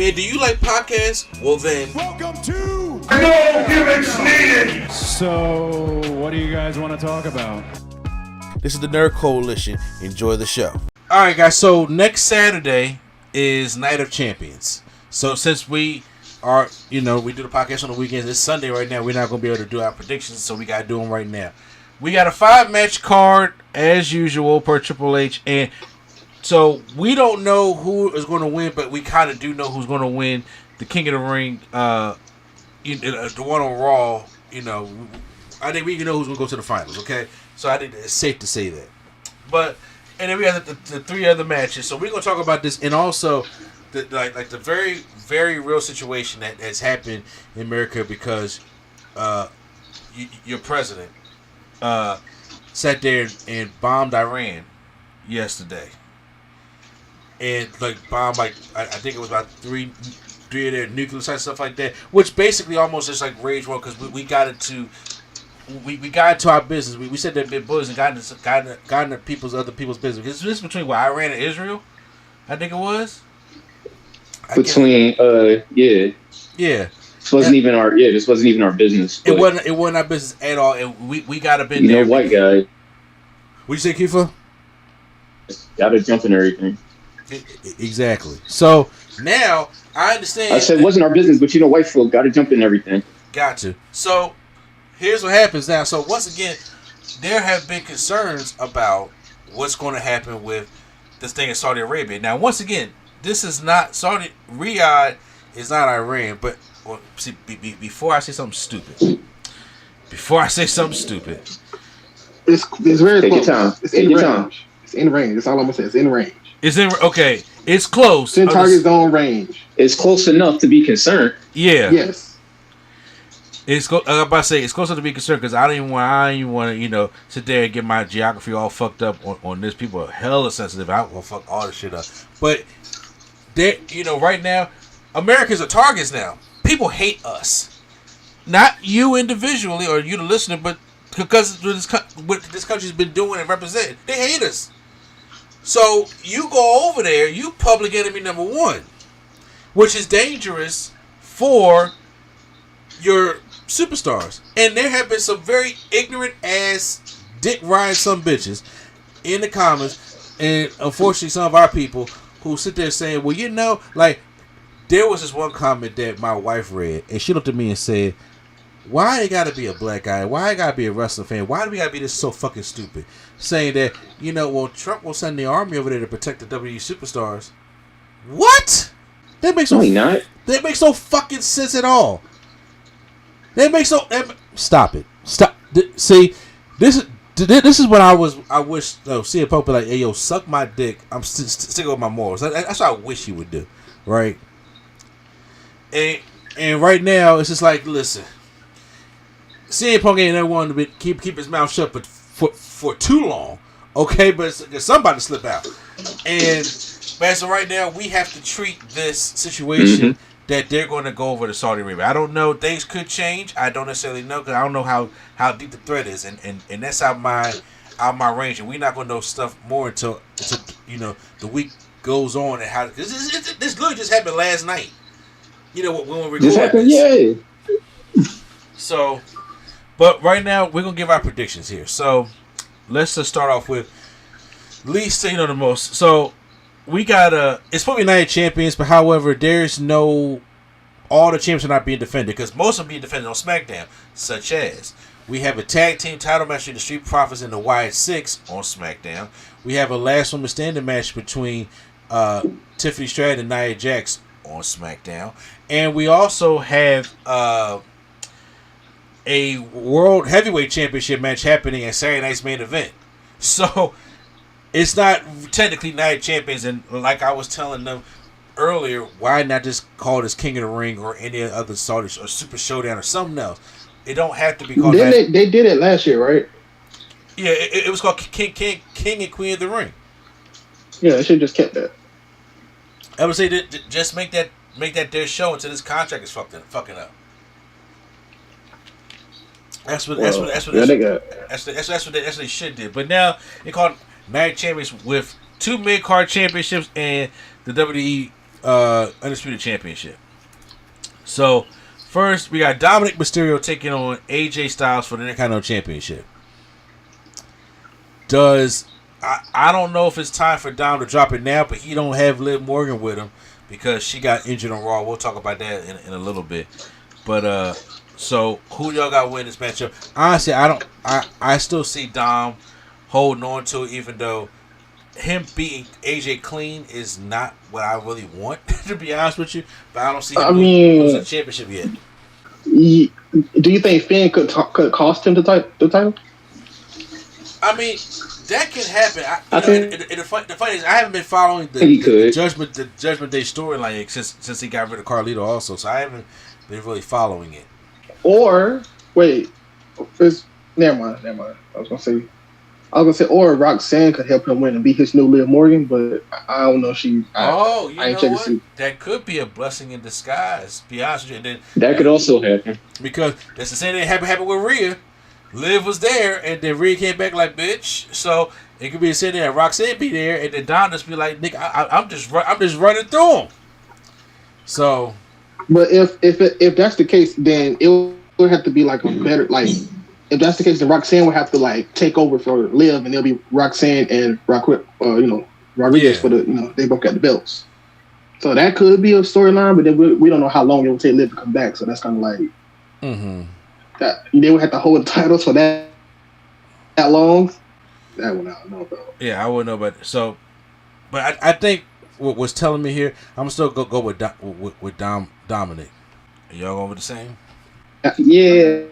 Man, do you like podcasts? Well then, welcome to No Gimmicks Needed. So, what do you guys want to talk about? this is the Nerd Coalition. Enjoy the show. Alright guys, so next Saturday is Night of Champions. So since we are, we do the podcast on the weekends, it's Sunday right now, we're not going to be able to do our predictions, so we got to do them right now. We got a 5-match card, as usual, per Triple H, and so we don't know who is going to win, but we kind of do know who's going to win the King of the Ring, the one on Raw. I think we can know who's going to go to the finals. Okay, so I think it's safe to say that. And then we have the 3 other matches. So we're going to talk about this, and also the very very real situation that has happened in America because your president sat there and bombed Iran yesterday. And bomb I think it was about three of their nuclear sites, stuff like that, which basically almost just like rage war because we got into our business. We said that big bullies and got into other people's business. Because this is between Iran and Israel, I think it was. Yeah. This wasn't even our business. It wasn't our business at all, and we got up in there. White guy. What'd you say, Kiefer? Got to jump in everything. Exactly. So now I understand. I said it wasn't our business, but white folk got to jump in everything. Got to. So here's what happens now. So once again, there have been concerns about what's going to happen with this thing in Saudi Arabia. Now, once again, this is not Saudi. Riyadh is not Iran. But see, before I say something stupid, it's very Take close. your time. It's in range. It's in range. That's all I'm gonna say. It's in range. Okay. It's close. It's in target zone range. It's close enough to be concerned. Yeah. Yes. I'm about to say it's close enough to be concerned because I don't even want to sit there and get my geography all fucked up on this. People are hella sensitive. I will fuck all this shit up. But they, right now, Americans are targets now. People hate us, not you individually or you the listener, but because what this country's been doing and representing, they hate us. So you go over there, you public enemy number 1, which is dangerous for your superstars. And there have been some very ignorant ass dick riding some bitches in the comments, and unfortunately some of our people who sit there saying, well, there was this one comment that my wife read, and she looked at me and said, why it gotta be a black guy? Why it gotta be a wrestling fan? Why do we gotta be this so fucking stupid? Saying that, Trump will send the army over there to protect the WWE superstars. What? That makes no fucking sense at all. Stop it. Stop. See, this is what I wish. CM Punk be like, hey, yo, suck my dick. I'm sticking with my morals. That's what I wish he would do, right? And right now, it's just like, listen, CM Punk ain't never wanted to keep his mouth shut, but for too long, okay? But somebody slip out, but so right now we have to treat this situation that they're going to go over to Saudi Arabia. I don't know. Things could change. I don't necessarily know because I don't know how deep the threat is, and that's out my range, and we're not going to know stuff more until the week goes on and how this literally just happened last night. When we recorded this happened, yeah. So, but right now we're gonna give our predictions here. So let's just start off with least the most. So we got it's probably Night of Champions, but however, there's all the champions are not being defended because most of them being defended on SmackDown, such as we have a tag team title match between the Street Profits and the Wyatt Six on SmackDown. We have a last woman standing match between Tiffany Stratton and Nia Jax on SmackDown, and we also have a World Heavyweight Championship match happening at Saturday night's main event. So it's not technically Night of Champions, and like I was telling them earlier, why not just call this King of the Ring or any other Saudi or Super Showdown or something else? It don't have to be called. They did it last year, right? Yeah, it was called King and Queen of the Ring. Yeah, they should just kept that. I would say that just make that their show until this contract is fucking up. That's what they should do. But now they call it Night Champions with 2 mid-card championships and the WWE Undisputed Championship. So, first, we got Dominic Mysterio taking on AJ Styles for the Intercontinental Championship. I don't know if it's time for Dom to drop it now, but he don't have Liv Morgan with him because she got injured on Raw. We'll talk about that in a little bit. But, so, who y'all got winning this matchup? Honestly, I still see Dom holding on to it, even though him beating AJ clean is not what I really want, to be honest with you. But I don't see him losing the championship yet. Do you think Finn could cost him the title? I mean, that can happen. The funny is, I haven't been following the Judgment Day storyline since he got rid of Carlito also, so I haven't been really following it. Or wait, never mind. I was gonna say, or Roxanne could help him win and be his new Liv Morgan, but I don't know. You know what? That could be a blessing in disguise. Be honest with you. And then, that could also happen because that's the same thing happened with Rhea. Liv was there, and then Rhea came back like bitch. So it could be the same thing that Roxanne be there, and then Don just be like, "Nick, I'm just running through him." So, but if that's the case, then it would have to be like a better like. If that's the case, then Roxanne would have to like take over for Liv, and it'll be Roxanne and Rodriguez for the they both got the belts. So that could be a storyline, but then we don't know how long it will take Liv to come back. So that's kind of like that they would have to hold the titles for that long. That one I don't know about. Yeah, I wouldn't know about it. So, but I think what was telling me here, I'm still go with Dominic. Are y'all going with the same? Yeah.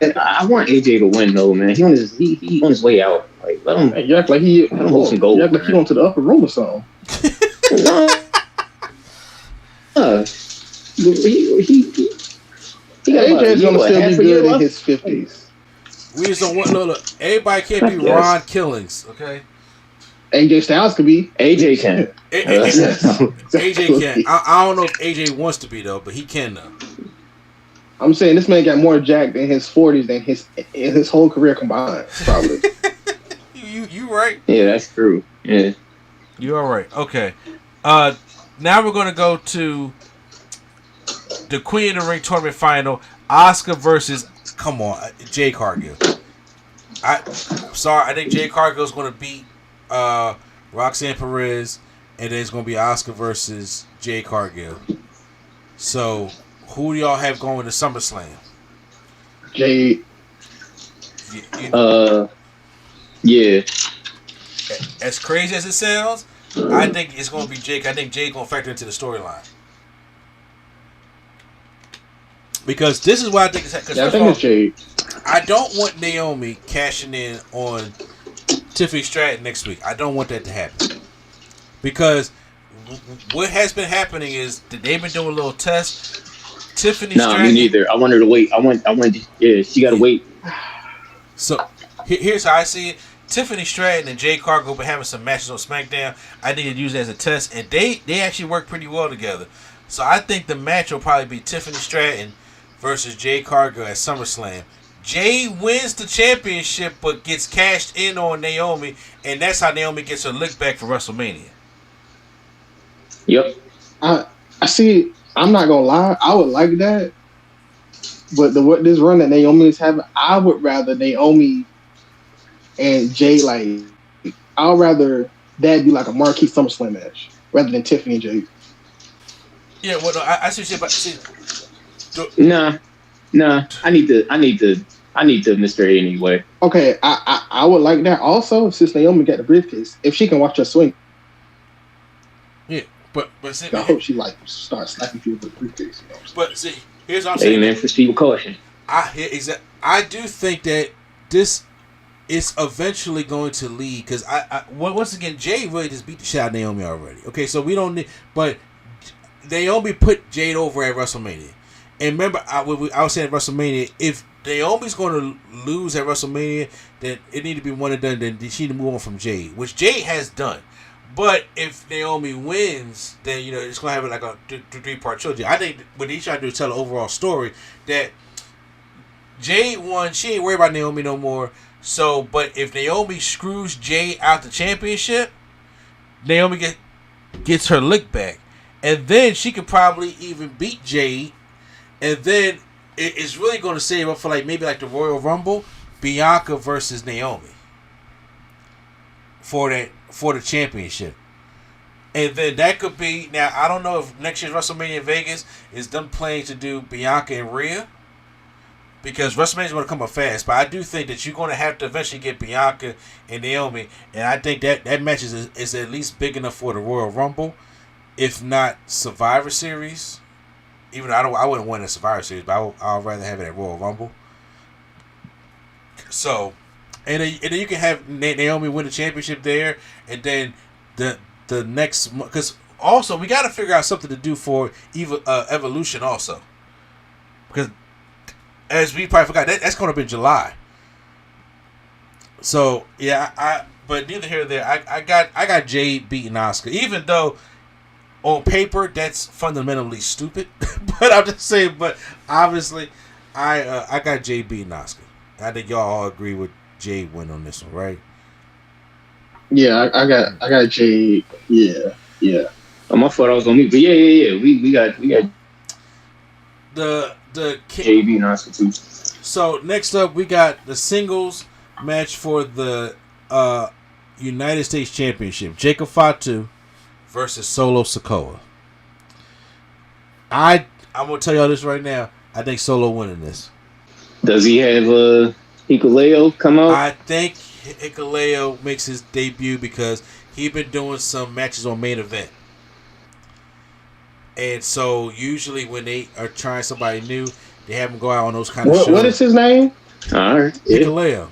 I want AJ to win though, man. He on his way out. Like, let him. You act like he hold some gold. You act like he going to the upper room or something. AJ's gonna still be good in his 50s. We just don't want look. Everybody can't be Ron Killings, okay? AJ Styles could be. AJ can. AJ can. I don't know if AJ wants to be though, but he can though. I'm saying this man got more jacked in his 40s than his whole career combined, probably. you right. Yeah, that's true. Yeah. You are right. Okay. Now we're gonna go to the Queen of the Ring tournament final. Asuka versus Jade Cargill. I'm sorry, I think Jade Cargill is gonna beat Roxanne Perez, and then it's gonna be Asuka versus Jade Cargill. So who do y'all have going to SummerSlam? Jade. Yeah. As crazy as it sounds, I think it's going to be Jake. I think Jake going to factor into the storyline. Because this is what I think is happening. I think it's Jade. I don't want Naomi cashing in on Tiffany Stratton next week. I don't want that to happen. Because what has been happening is that they've been doing a little test. Tiffany Stratton. Me neither. I want her to wait. She got to wait. So here's how I see it. Tiffany Stratton and Jade Cargill been having some matches on SmackDown. I need to use it as a test, and they actually work pretty well together. So I think the match will probably be Tiffany Stratton versus Jade Cargill at SummerSlam. Jade wins the championship, but gets cashed in on Naomi, and that's how Naomi gets her lick back for WrestleMania. Yep. I see. I'm not gonna lie. I would like that, but this run that Naomi is having, I would rather Naomi and Jay I'd rather that be like a marquee SummerSlam match rather than Tiffany and Jay. Yeah, well, no, I see what you're saying, but Nah. I need to Mr. A anyway. Okay, I would like that also since Naomi got the briefcase. If she can watch her swing. Yeah, but see, I hope she starts slapping people with the briefcase. You know? But see, here's what I'm saying. Amen for Steve caution. I do think that this is eventually going to lead because once again Jay really just beat the shit out of Naomi already. Okay, so we don't need, but Naomi put Jade over at WrestleMania. And remember, I was saying at WrestleMania, if Naomi's going to lose at WrestleMania, then it need to be one and done. Then she need to move on from Jade, which Jade has done. But if Naomi wins, then it's going to have like a 3-part trilogy. I think what they try to do is tell an overall story that Jade won. She ain't worried about Naomi no more. So, but if Naomi screws Jade out the championship, Naomi gets her lick back. and then she could probably even beat Jade, and then it's really going to save up for like maybe like the Royal Rumble, Bianca versus Naomi for the championship. And then that could be, now I don't know if next year's WrestleMania in Vegas is them planning to do Bianca and Rhea, because WrestleMania is going to come up fast. But I do think that you're going to have to eventually get Bianca and Naomi, and I think that match is at least big enough for the Royal Rumble, if not Survivor Series. Even though I wouldn't want a Survivor Series, but I'd rather have it at Royal Rumble. So, and then you can have Naomi win the championship there, and then the next, because also we got to figure out something to do for Evolution also, because as we probably forgot, that's going to be in July. So yeah, but neither here nor there. I got Jade beating Asuka, even though on paper that's fundamentally stupid. But I'm just saying. But obviously, I got Jade beating Asuka. I think y'all all agree with Jade win on this one, right? Yeah, I got Jade. Yeah. Oh, my fault, I was on me. But yeah. We got the JB and Oscar too. So next up, we got the singles match for the United States Championship. Jacob Fatu versus Solo Sikoa. I'm gonna tell y'all this right now. I think Solo winning this. Does he have Hikuleo come out? I think Hikuleo makes his debut because he's been doing some matches on Main Event. And so usually when they are trying somebody new, they have him go out on those kind of shows. What is his name? All right. Hikuleo.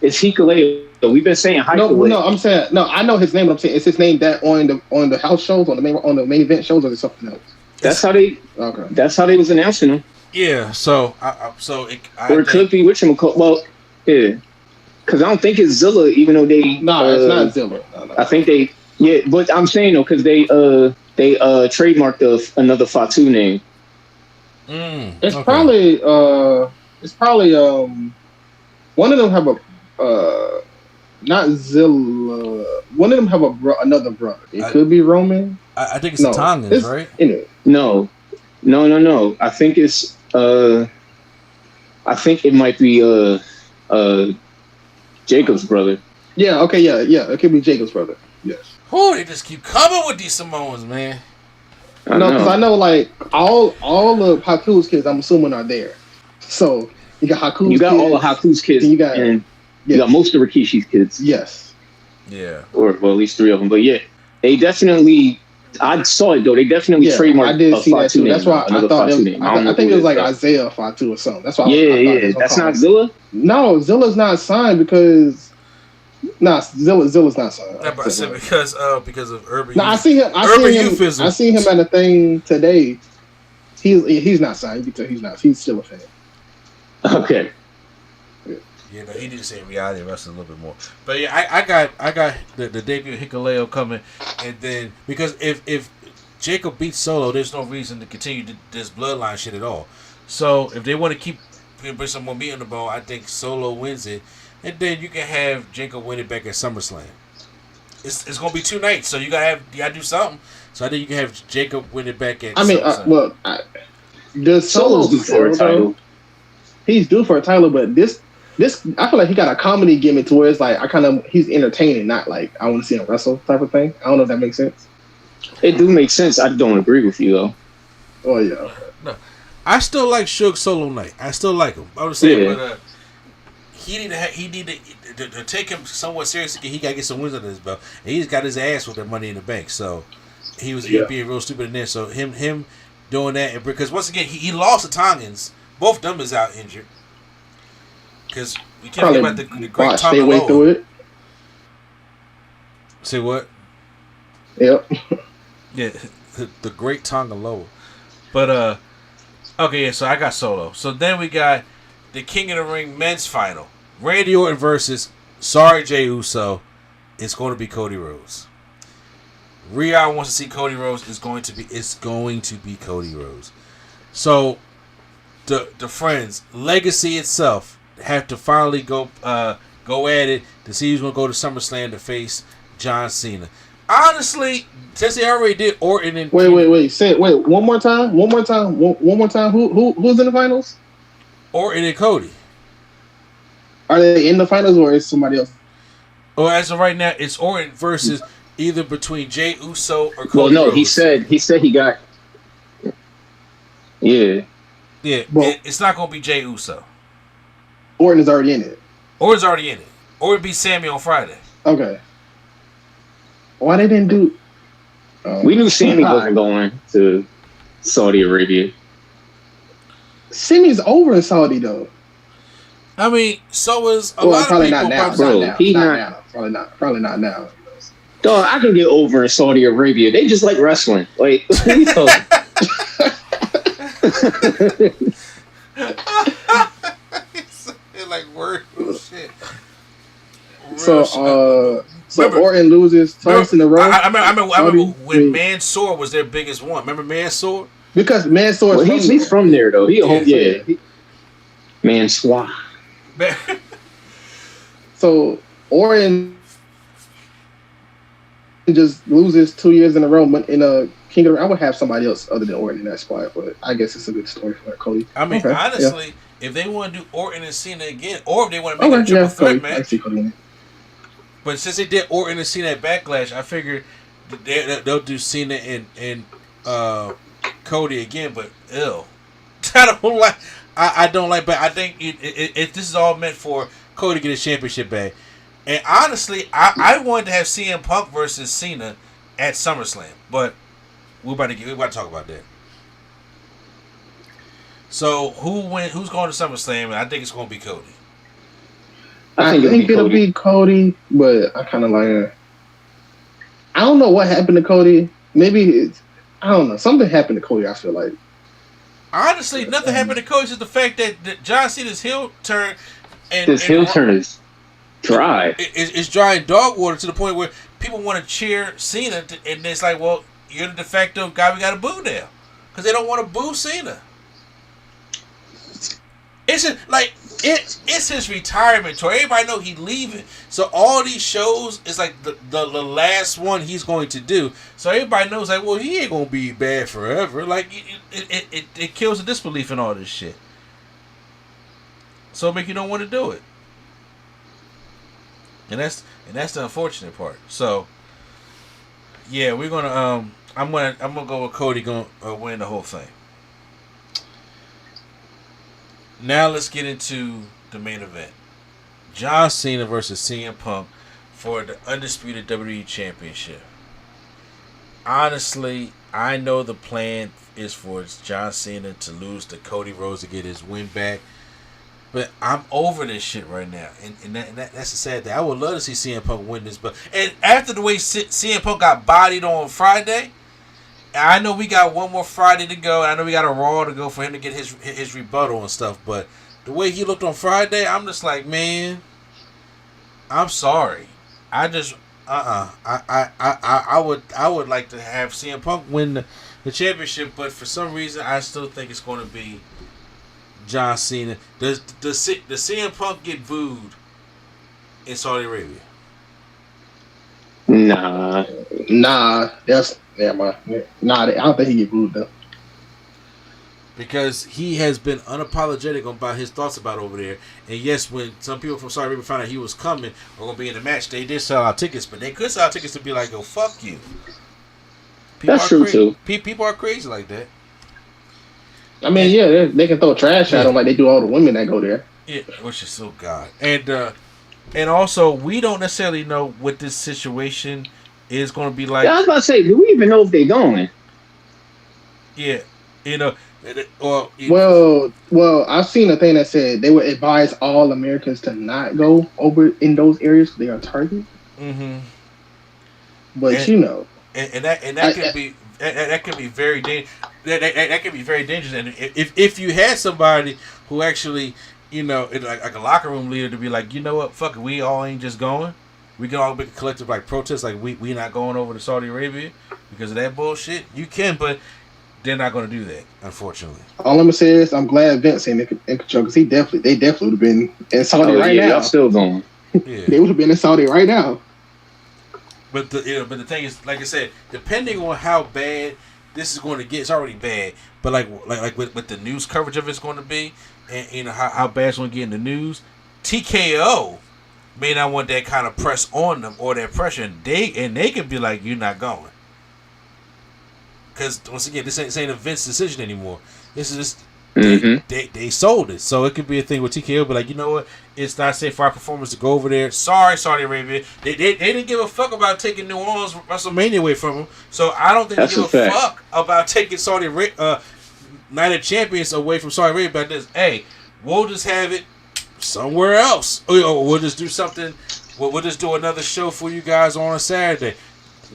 It's Hikuleo. We've been saying Hikuleo. No, I'm saying I know his name. But I'm saying, is his name that on the house shows, on the main event shows, or is it something else? That's how they was announcing him. Yeah. So it could be whatchamacallit. Well, yeah, because I don't think it's Zilla, even though they. It's not Zilla. No. I think they. Yeah, but I'm saying though, because they trademarked another Fatu name. It's probably one of them have a not Zilla. One of them have another brother. It could be Roman. I think it's the Tongans, right? No. I think it's I think it might be Jacob's brother. Yeah. Okay. Yeah. It could be Jacob's brother. Yes. Oh, they just keep coming with these Samoans, man. No, because I know like all of Haku's kids, I'm assuming, are there. So you got Haku's kids. You got all of Haku's kids. You got most of Rikishi's kids. Yes. Yeah. Or at least 3 of them. But yeah, they definitely. I saw it though. They definitely trademarked. I did see that too. That's why I thought I think it was like Isaiah Fatu or something. That's why. Yeah. That's not Zilla. No, Zilla's not signed because. Zilla's not signed. Yeah, but I said because of urban. No, I see him. I seen him at a thing today. He's not signed because he's not. He's still a fan. Okay. Yeah, no, he did say reality wrestling a little bit more. But yeah, I got the debut of Hikuleo coming, and then because if Jacob beats Solo, there's no reason to continue this bloodline shit at all. So if they want to keep bring some more meat on the bone, I think Solo wins it. And then you can have Jacob win it back at SummerSlam. It's gonna be 2 nights, so you gotta do something. So I think you can have Jacob win it back at. SummerSlam. Does Solo's due for a title? He's due for a title, but this I feel like he got a comedy gimmick to where it's like he's entertaining, not like I want to see him wrestle type of thing. I don't know if that makes sense. It do make sense. I don't agree with you though. Oh yeah. No, I still like Suge Solo Knight. I still like him. I was saying, but. He need to take him somewhat seriously. He got to get some wins under his belt, and he just got his ass with that Money in the Bank. So he was being real stupid in there. So him doing that, because once again he lost the Tongans. Both them is out injured. Because we can't forget about the great Tonga Loa. Through it. Say what? Yep. Yeah, the great Tonga Loa. But okay, yeah. So I got Solo. So then we got the King of the Ring men's final. Randy Orton versus Jey Uso. It's going to be Cody Rhodes. Rhea wants to see Cody Rhodes. It's going to be Cody Rhodes. So the Friends legacy itself have to finally go at it to see who's going to go to SummerSlam to face John Cena. Honestly, since they already did Orton and wait. Say it. Wait, one more time. One more time. Who's in the finals? Orton and Cody. Are they in the finals or is somebody else? Well, as of right now, it's Orton versus either between Jey Uso or Cody. Well, no, Rhodes. he said he got. Yeah. Yeah, Well, it's not gonna be Jey Uso. Orton is already in it. Orton's already in it. Orton beat Sammy on Friday. Okay. Why they didn't do? We knew Sammy wasn't going to Saudi Arabia. Sammy's over in Saudi though. I mean, so is a lot probably of people. not now. Bro, Probably not now. Dog, I can get over in Saudi Arabia. They just like wrestling. Like, you know. Like word shit. So Orton loses twice in a row. I remember when Mansoor was their biggest one. Remember Mansoor? Because Mansoor he's from there though. Mansoor. So Orton just loses 2 years in a row in a Kingdom. I would have somebody else other than Orton in that spot, but I guess it's a good story for Cody. I mean, honestly, if they want to do Orton and Cena again, or if they want to make a triple threat match. But since they did Orton and Cena at Backlash, I figured they'll do Cena and Cody again. But I don't like. But I think this is all meant for Cody to get his championship back. And honestly, I wanted to have CM Punk versus Cena at SummerSlam, but we're about to talk about that. So who's going to SummerSlam? And I think it's going to be Cody. I think it'll be Cody, but I kind of like. I don't know what happened to Cody. Maybe I don't know. Something happened to Cody. I feel like. Honestly, nothing happened to Cody. Just the fact that John Cena's heel turn heel turn is dry. It's dry and dog water to the point where people want to cheer Cena, and it's like, well, you're the de facto guy we got to boo now because they don't want to boo Cena. It's just like it's his retirement tour. Everybody know he's leaving, so all these shows is like the last one he's going to do. So everybody knows like, well, he ain't gonna be bad forever. Like it kills the disbelief in all this shit. So it make you don't want to do it, and that's the unfortunate part. So yeah, we're gonna I'm gonna go with Cody going win the whole thing. Now let's get into the main event. John Cena versus CM Punk for the undisputed WWE Championship. Honestly, I know the plan is for John Cena to lose to Cody Rhodes to get his win back. But I'm over this shit right now. And that's the sad thing. I would love to see CM Punk win this. But and after the way CM Punk got bodied on Friday, I know we got one more Friday to go. I know we got a Raw to go for him to get his rebuttal and stuff. But the way he looked on Friday, I'm just like, man, I'm sorry. I just I would like to have CM Punk win the championship, but for some reason I still think it's going to be John Cena. Does CM Punk get booed in Saudi Arabia? Nah. That's I don't think he get booed though. Because he has been unapologetic about his thoughts about over there. And yes, when some people from Saudi Arabia found out he was coming or going to be in the match, they did sell out tickets, but they could sell out tickets to be like, yo, fuck you. That's true too. People are crazy like that. I mean, yeah, they can throw trash at them like they do all the women that go there. Yeah, which is so God. And also, we don't necessarily know what this situation is going to be like. Yeah, I was about to say, do we even know if they're going? Yeah, you know, well, I've seen a thing that said they would advise all Americans to not go over in those areas because they are targeted. Mm-hmm. But that could be very dangerous. That could be very dangerous. And if you had somebody who actually, you know, like a locker room leader to be like, you know what, fuck it, we all ain't just going. We can all make a collective like protest, like we not going over to Saudi Arabia because of that bullshit. You can, but they're not going to do that, unfortunately. All I'm gonna say is I'm glad Vince ain't in control because they definitely would have been in Saudi right now. Y'all still going? Yeah. They would have been in Saudi right now. But the thing is, like I said, depending on how bad this is going to get, it's already bad. But like with the news coverage of it's going to be, and how bad it's going to get in the news, TKO may not want that kind of press on them or that pressure, and they could be like, "You're not going," because once again, this ain't a Vince decision anymore. This is just they sold it, so it could be a thing with TKO. But like, you know what? It's not safe for our performers to go over there. Sorry, Saudi Arabia. They didn't give a fuck about taking New Orleans WrestleMania away from them. So I don't think they give a fuck about taking Saudi Arabia Night of Champions away from Saudi Arabia. But this, hey, we'll just have it somewhere else. We'll just do something. We'll just do another show for you guys on a Saturday.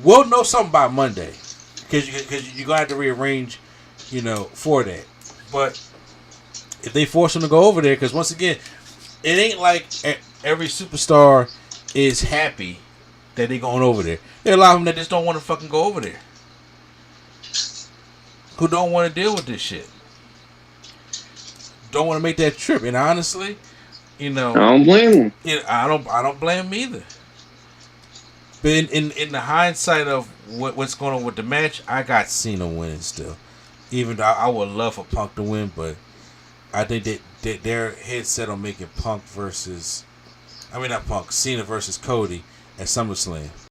We'll know something by Monday because you're gonna have to rearrange, for that. But if they force them to go over there, because once again, it ain't like every superstar is happy that they're going over there. There are a lot of them that just don't want to fucking go over there, who don't want to deal with this shit, don't want to make that trip. And honestly, I don't blame them. I don't blame them either. But in the hindsight of what's going on with the match, I got Cena winning still. Even though I would love for Punk to win, but I think that their head set on making Cena versus Cody at SummerSlam.